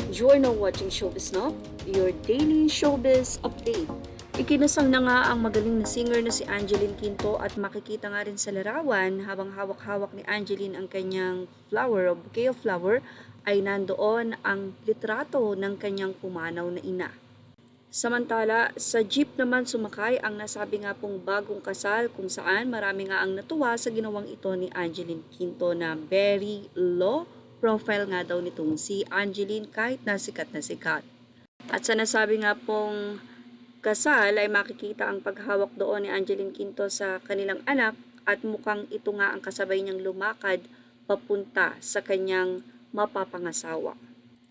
You are now watching Showbiz Now, your daily showbiz update. Ikinasal na nga ang magaling na singer na si Angeline Quinto at makikita nga rin sa larawan habang hawak-hawak ni Angeline ang kanyang flower o bouquet of flower ay nandoon ang litrato ng kanyang pumanaw na ina. Samantala, sa jeep naman sumakay ang nasabi nga pong bagong kasal kung saan marami nga ang natuwa sa ginawang ito ni Angeline Quinto na very low profile nga daw nitong si Angeline kahit na sikat na sikat. At sa nasabi nga pong kasal ay makikita ang paghawak doon ni Angeline Quinto sa kanilang anak at mukhang ito nga ang kasabay niyang lumakad papunta sa kanyang mapapangasawa.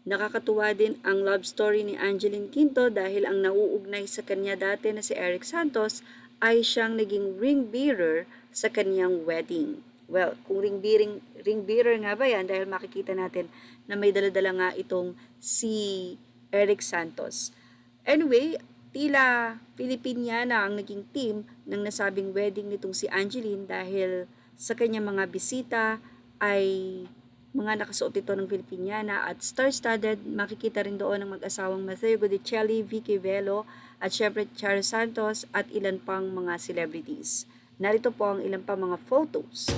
Nakakatuwa din ang love story ni Angeline Quinto dahil ang nauugnay sa kanya dati na si Eric Santos ay siyang naging ring bearer sa kanyang wedding. Well, kung ring bearer nga ba yan dahil makikita natin na may daladala nga itong si Eric Santos. Anyway, tila Filipiniana ang naging team ng nasabing wedding nitong si Angeline dahil sa kanyang mga bisita ay mga nakasuot ito ng Filipiniana at star-studded. Makikita rin doon ang mag-asawang Mateo Godicelli, Vicky Velo at syempre Charo Santos at ilan pang mga celebrities. Narito po ang ilan pang mga photos.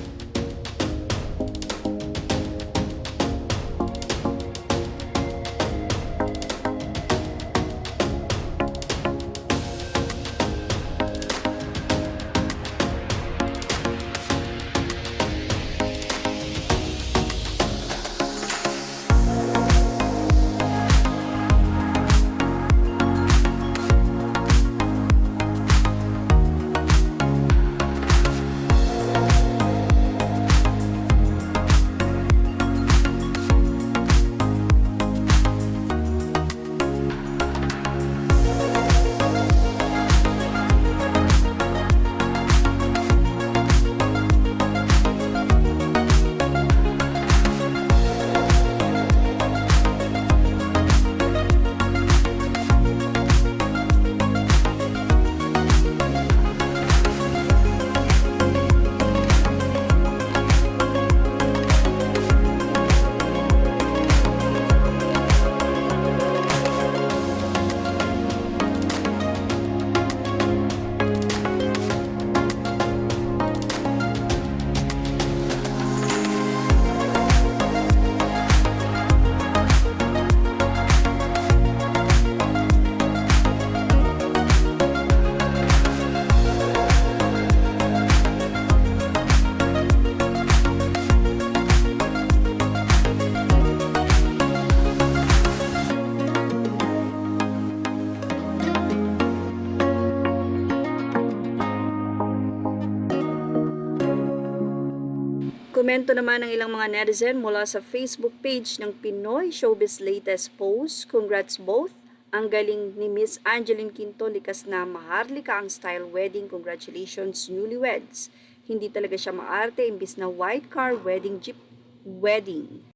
Komento naman ng ilang mga netizen mula sa Facebook page ng Pinoy Showbiz latest post. Congrats both! Ang galing ni Miss Angeline Quinto, likas na maharlika ang style wedding. Congratulations newlyweds! Hindi talaga siya maarte imbis na white car wedding jeep wedding.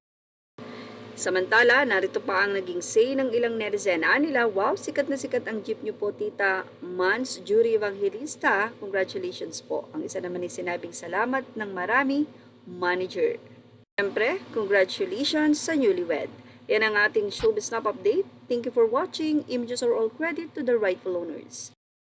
Samantala, narito pa ang naging say ng ilang netizen. Nila, wow, sikat na sikat ang jeep niyo po, Tita Mans Jury Evangelista. Congratulations po. Ang isa naman ay sinabing salamat ng marami, manager. Siyempre, congratulations sa newlywed. Yan ang ating Showbiz Snap update. Thank you for watching. Images are all credit to the rightful owners.